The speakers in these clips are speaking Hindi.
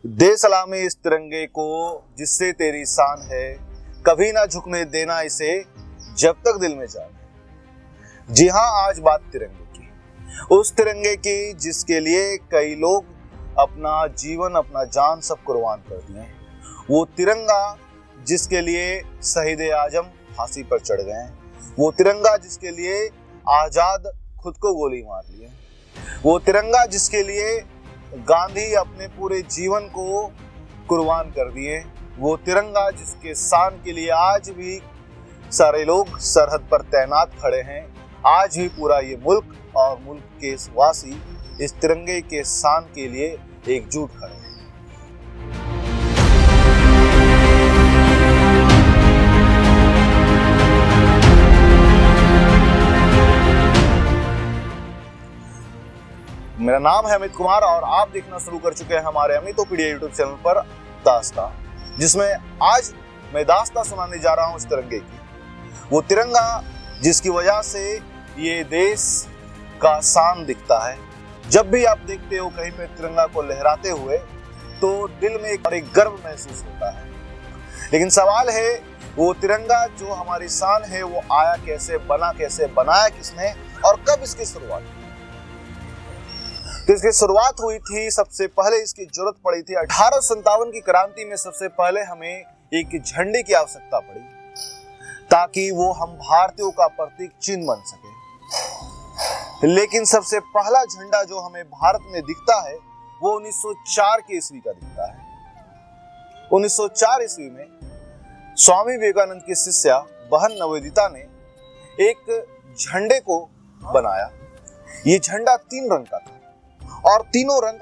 दे सलामी इस तिरंगे को जिससे तेरी शान है, कभी ना झुकने देना इसे जब तक दिल में जान है। जी हाँ, आज बात तिरंगे की, उस तिरंगे की जिसके लिए कई लोग अपना जीवन अपना जान सब कुर्बान कर दिए हैं। वो तिरंगा जिसके लिए शहीद आजम फांसी पर चढ़ गए हैं। वो तिरंगा जिसके लिए आजाद खुद को गोली मार लिए। वो तिरंगा जिसके लिए गांधी अपने पूरे जीवन को कुर्बान कर दिए। वो तिरंगा जिसके शान के लिए आज भी सारे लोग सरहद पर तैनात खड़े हैं। आज भी पूरा ये मुल्क और मुल्क के वासी इस तिरंगे के शान के लिए एकजुट खड़े हैं। मेरा नाम है अमित कुमार और आप देखना शुरू कर चुके हैं हमारे अमितोपीडिया यूट्यूब चैनल पर दास्तां, जिसमें आज मैं दास्तां सुनाने जा रहा हूं इस तिरंगे की। वो तिरंगा जिसकी वजह से ये देश का शान दिखता है। जब भी आप देखते हो कहीं पे तिरंगा को लहराते हुए तो दिल में एक गर्व महसूस होता है। लेकिन सवाल है, वो तिरंगा जो हमारी शान है वो आया कैसे, बना कैसे, बनाया किसने और कब इसकी शुरुआत हुई? तो इसकी शुरुआत हुई थी, सबसे पहले इसकी जरूरत पड़ी थी 1857 की क्रांति में। सबसे पहले हमें एक झंडे की आवश्यकता पड़ी ताकि वो हम भारतीयों का प्रतीक चिन्ह बन सके। लेकिन सबसे पहला झंडा जो हमें भारत में दिखता है वो 1904 की ईस्वी का दिखता है। 1904 ईस्वी में स्वामी विवेकानंद की शिष्या बहन नवेदिता ने एक झंडे को बनाया। ये झंडा 3 रंग का था और तीनों रंग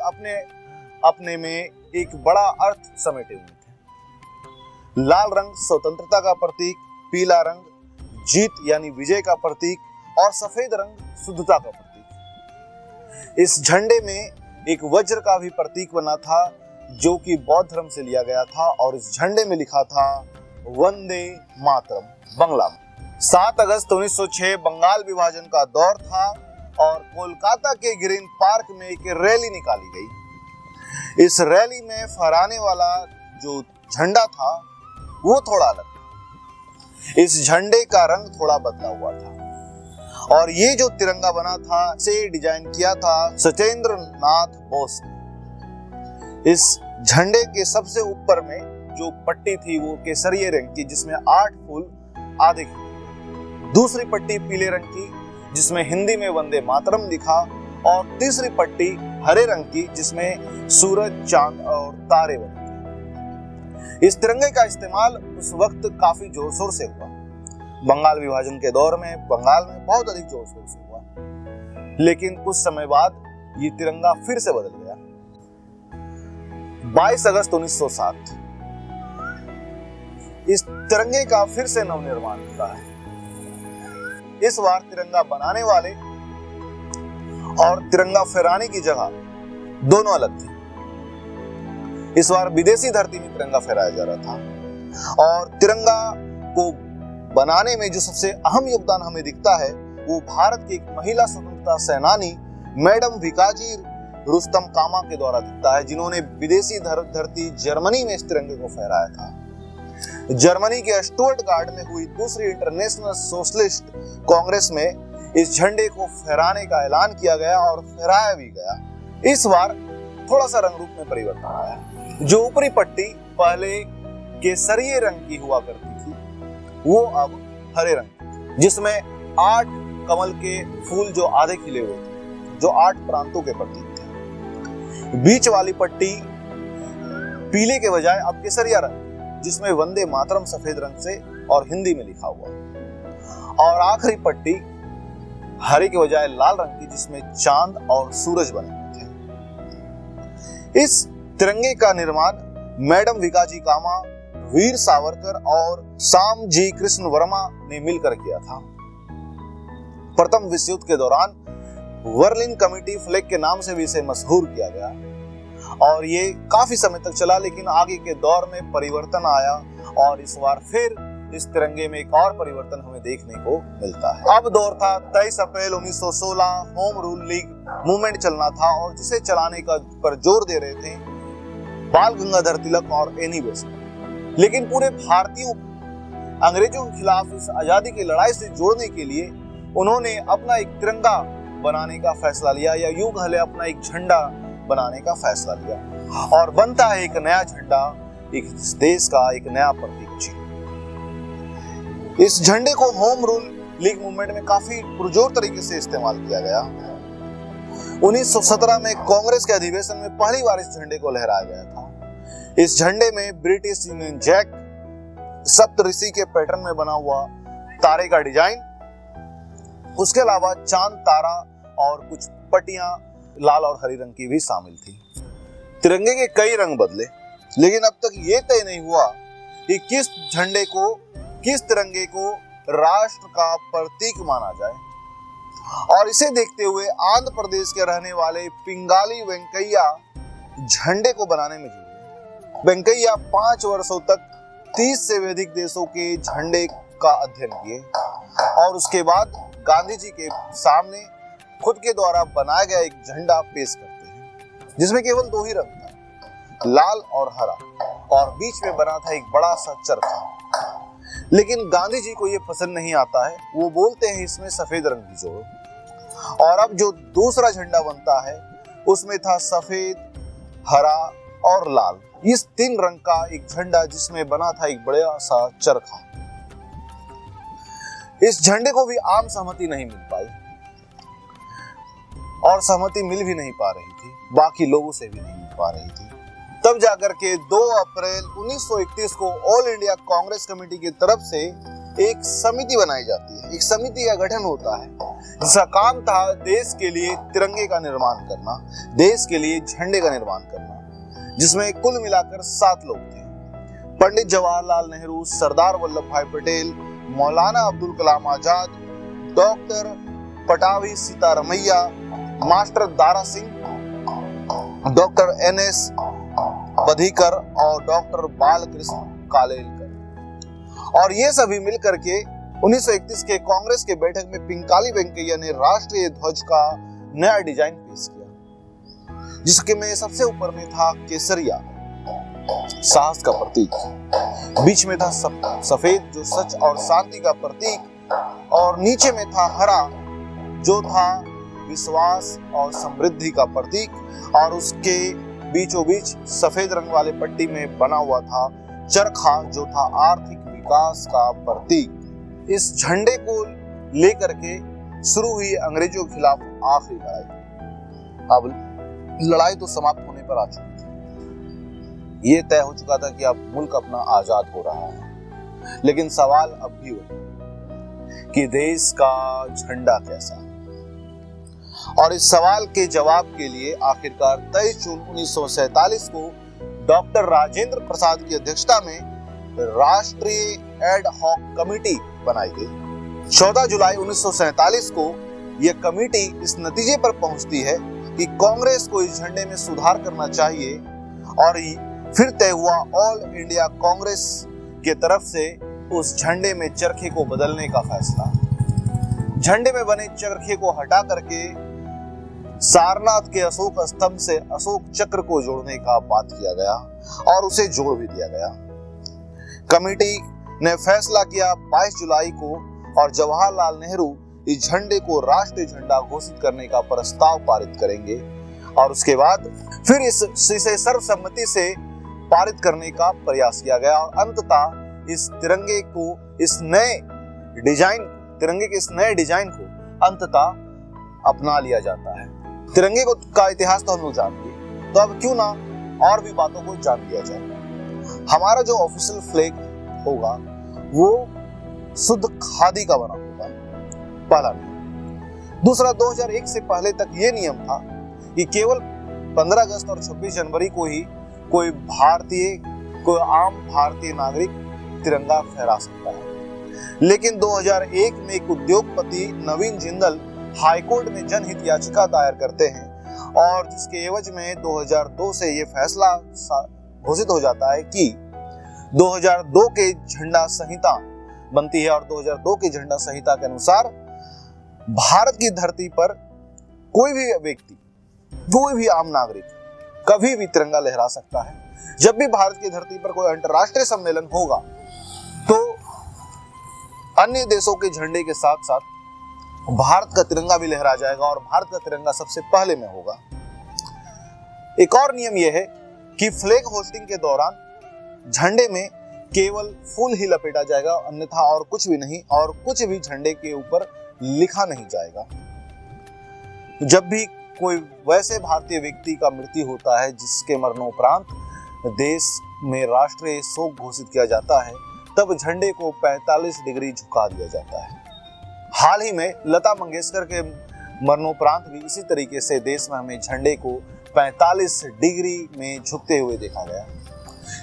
अपने में एक बड़ा अर्थ समेटे हुए थे। लाल रंग स्वतंत्रता का प्रतीक, पीला रंग जीत यानी विजय का प्रतीक और सफेद रंग शुद्धता का प्रतीक। इस झंडे में एक वज्र का भी प्रतीक बना था जो कि बौद्ध धर्म से लिया गया था और इस झंडे में लिखा था वंदे मातरम बांग्ला में। 7 अगस्त 1906 बंगाल विभाजन का दौर था और कोलकाता के ग्रीन पार्क में एक रैली निकाली गई। इस रैली में फहराने वाला जो झंडा था वो थोड़ा अलग था। इस झंडे का रंग थोड़ा बदला हुआ था और ये जो तिरंगा बना था इसे डिजाइन किया था सत्येंद्र नाथ बोस ने। इस झंडे के सबसे ऊपर में जो पट्टी थी वो केसरिये रंग की जिसमें 8 फूल आधे खिले। दूसरी पट्टी पीले रंग की जिसमें हिंदी में वंदे मातरम लिखा और तीसरी पट्टी हरे रंग की जिसमें सूरज, चांद और तारे बने। इस तिरंगे का इस्तेमाल उस वक्त काफी जोर शोर से हुआ। बंगाल विभाजन के दौर में बंगाल में बहुत अधिक जोर शोर से हुआ। लेकिन कुछ समय बाद ये तिरंगा फिर से बदल गया। 22 अगस्त 1907 इस तिरंगे का फिर से नवनिर्माण होता है। इस बार तिरंगा बनाने वाले और तिरंगा फहराने की जगह दोनों अलग थी। इस बार विदेशी धरती में तिरंगा फहराया जा रहा था और तिरंगा को बनाने में जो सबसे अहम योगदान हमें दिखता है वो भारत की एक महिला स्वतंत्रता सेनानी मैडम भिकाजी रुस्तम कामा के द्वारा दिखता है, जिन्होंने विदेशी धरती जर्मनी में इस तिरंगे को फहराया था। जर्मनी के स्टुटगार्ट में हुई दूसरी इंटरनेशनल सोशलिस्ट कांग्रेस में इस झंडे को फहराने का ऐलान किया गया और फहराया भी गया। इस बार थोड़ा सा रंग रूप में परिवर्तन आया। जो ऊपरी पट्टी पहले केसरिये रंग की हुआ करती थी वो अब हरे रंग, जिसमें 8 कमल के फूल जो आधे खिले हुए थे, जो 8 प्रांतों के प्रतीक थे। बीच वाली पट्टी पीले के बजाय अब केसरिया रंग जिसमें वंदे मातरम सफेद रंग से और हिंदी में लिखा हुआ और आखिरी पट्टी हरे के बजाय लाल रंग की जिसमें चांद और सूरज बने हुए थे। इस तिरंगे का निर्माण मैडम भिकाजी कामा, वीर सावरकर और श्याम जी कृष्ण वर्मा ने मिलकर किया था। प्रथम विश्व युद्ध के दौरान बर्लिन कमेटी फ्लैग के नाम से भी इसे मशहूर किया गया और ये काफी समय तक चला। लेकिन आगे के दौर में परिवर्तन आया और इस बार फिर इस तिरंगे में एक और परिवर्तन हमें देखने को मिलता है। अब दौर था 23 अप्रैल 1916, होम रूल लीग मूवमेंट चलना था और जिसे चलाने का पर जोर दे रहे थे बाल गंगाधर तिलक और एनी बेसेंट। लेकिन पूरे भारतीयों को अंग्रेजों के खिलाफ इस आजादी की लड़ाई से जोड़ने के लिए उन्होंने अपना एक तिरंगा बनाने का फैसला लिया, या यूं कह ले अपना एक झंडा बनाने का फैसला लिया, और बनता है एक नया झंडा, एक देश का एक नया प्रतीक चिन्ह। इस झंडे को होम रूल लीग मूवमेंट में काफी पुरजोर तरीके से इस्तेमाल किया गया। 1917 में कांग्रेस के अधिवेशन में पहली बार इस झंडे को लहराया गया था। इस झंडे में ब्रिटिश यूनियन जैक, सप्तऋषि के पैटर्न में बना हुआ तारे का डिजाइन, उसके अलावा चांद, तारा और कुछ पट्टियां लाल और हरी रंग की भी शामिल थी। तिरंगे के कई रंग बदले, लेकिन अब तक ये तय नहीं हुआ कि किस झंडे को, किस तिरंगे को राष्ट्र का प्रतीक माना जाए। और इसे देखते हुए आंध्र प्रदेश के रहने वाले पिंगाली वेंकैया झंडे को बनाने में जुटे। वेंकैया 5 वर्षों तक 30 से भी अधिक देशों के झंडे का अध्ययन किए और उसके बाद गांधी जी के सामने खुद के द्वारा बनाया गया एक झंडा पेश करते हैं, जिसमें केवल 2 ही रंग था, लाल और हरा, और बीच में बना था एक बड़ा सा चरखा। लेकिन गांधी जी को ये पसंद नहीं आता है, वो बोलते हैं इसमें सफेद रंग भी जोड़ो। और अब जो दूसरा झंडा बनता है उसमें था सफेद, हरा और लाल, इस 3 रंग का एक झंडा जिसमें बना था एक बड़ा सा चरखा। इस झंडे को भी आम सहमति नहीं मिल पाई और सहमति मिल भी नहीं पा रही थी, बाकी लोगों से भी नहीं मिल पा रही थी। तब जाकर के 2 अप्रैल 1931 को ऑल इंडिया कांग्रेस कमेटी की तरफ से एक समिति बनाई जाती है। एक समिति का गठन होता है जिसका काम था देश के लिए तिरंगे का निर्माण करना, देश के लिए झंडे का निर्माण करना, जिसमें कुल मिलाकर 7 लोग थे। Pandit Jawaharlal Nehru, Sardar Vallabh Bhai Patel, Maulana Abdul Kalam Azad, doctor Pattabhi Sitaramayya, master Dara Singh, doctor NS Badhikar और डॉक्टर बालकृष्ण कालेलकर। और ये सभी मिलकर के 1931 के कांग्रेस के बैठक में पिंगाली वेंकैया ने राष्ट्रीय ध्वज का नया डिजाइन पेश किया, जिसके में सबसे ऊपर में था केसरिया, साहस का प्रतीक, बीच में था सफेद जो सच और शांति का प्रतीक, और नीचे में था हरा जो था विश्वास और समृद्धि का प्रतीक, और उसके बीचों बीच सफेद रंग वाले पट्टी में बना हुआ था चरखा जो था आर्थिक विकास का प्रतीक। इस झंडे को लेकर के शुरू हुई अंग्रेजों के खिलाफ आखिरी लड़ाई। अब लड़ाई तो समाप्त होने पर आ चुकी थी, ये तय हो चुका था कि अब मुल्क अपना आजाद हो रहा है, लेकिन सवाल अब भी वही कि देश का झंडा कैसा। और इस सवाल के जवाब के लिए आखिरकार 23 जून 1947 को डॉक्टर राजेंद्र प्रसाद की अध्यक्षता में राष्ट्रीय एड हॉक कमेटी बनाई गई। 14 जुलाई 1947 को यह कमेटी इस नतीजे पर पहुंचती है कि कांग्रेस को इस झंडे में सुधार करना चाहिए, और फिर तय हुआ ऑल इंडिया कांग्रेस के तरफ से उस झंडे में चरखे को बदलने का फैसला। झंडे में बने चरखे को हटा करके सारनाथ के अशोक स्तंभ से अशोक चक्र को जोड़ने का बात किया गया और उसे जोड़ भी दिया गया। कमेटी ने फैसला किया 22 जुलाई को, और जवाहरलाल नेहरू इस झंडे को राष्ट्रीय झंडा घोषित करने का प्रस्ताव पारित करेंगे, और उसके बाद फिर इसे सर्वसम्मति से पारित करने का प्रयास किया गया, और अंततः इस तिरंगे को इस नए डिजाइन को अंततः अपना लिया जाता है। तिरंगे का इतिहास तो हम लोग जानते हैं, तो अब क्यों ना और भी बातों को जान लिया जाए। हमारा जो ऑफिशियल फ्लैग होगा वो शुद्ध खादी का बना होगा, पहला नियम। दूसरा, 2001 से पहले तक ये नियम था कि केवल 15 अगस्त और 26 जनवरी को ही कोई आम भारतीय नागरिक तिरंगा फहरा सकता है। लेकिन 2001 में एक उद्योगपति नवीन जिंदल हाईकोर्ट में जनहित याचिका दायर करते हैं, और जिसके एवज में 2002 से ये फैसला घोषित हो जाता है कि 2002 के झंडा संहिता बनती है, और 2002 की झंडा संहिता के अनुसार भारत की धरती पर कोई भी व्यक्ति, कोई भी आम नागरिक कभी भी तिरंगा लहरा सकता है। जब भी भारत की धरती पर कोई अंतर्राष्ट्रीय सम्मेलन होगा तो अन्य देशों के झंडे के साथ साथ भारत का तिरंगा भी लहरा जाएगा और भारत का तिरंगा सबसे पहले में होगा। एक और नियम यह है कि फ्लैग होस्टिंग के दौरान झंडे में केवल फूल ही लपेटा जाएगा, अन्यथा और कुछ भी नहीं, और कुछ भी झंडे के ऊपर लिखा नहीं जाएगा। जब भी कोई वैसे भारतीय व्यक्ति का मृत्यु होता है जिसके मरणोपरांत देश में राष्ट्रीय शोक घोषित किया जाता है, तब झंडे को 45 डिग्री झुका दिया जाता है। हाल ही में लता मंगेशकर के मरणोपरांत भी इसी तरीके से देश में हमें झंडे को 45 डिग्री में झुकते हुए देखा गया।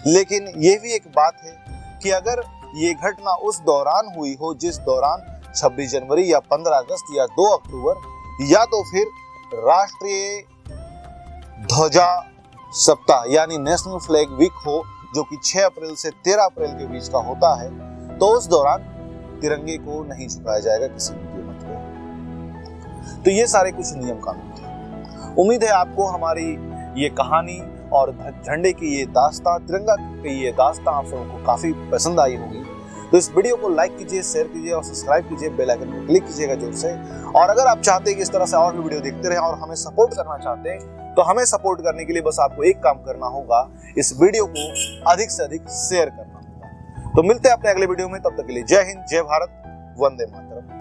लेकिन ये भी एक बात है कि अगर ये घटना उस दौरान हुई हो जिस दौरान 26 जनवरी या 15 अगस्त या 2 अक्टूबर या तो फिर राष्ट्रीय ध्वजा सप्ताह यानी नेशनल फ्लैग वीक हो, जो कि 6 अप्रैल से 13 अप्रैल के बीच का होता है, तो उस दौरान तिरंगे को नहीं झुकाया जाएगा किसी भी कीमत पे। तो ये सारे कुछ नियम कानून थे। उम्मीद है आपको हमारी ये कहानी और झंडे की ये दास्तां, तिरंगा की ये दास्तां आप सबको काफी पसंद आई होगी। तो इस वीडियो को लाइक कीजिए, शेयर कीजिए और सब्सक्राइब कीजिए, बेल आइकन पर क्लिक कीजिएगा जोर से। और अगर आप चाहते हैं कि इस तरह से और भी वीडियो देखते रहें और हमें सपोर्ट करना चाहते हैं, तो हमें सपोर्ट करने के लिए बस आपको एक काम करना होगा, इस वीडियो को अधिक से अधिक शेयर करना होगा। तो मिलते हैं अपने अगले वीडियो में, तब तक के लिए जय हिंद, जय भारत, वंदे मातरम।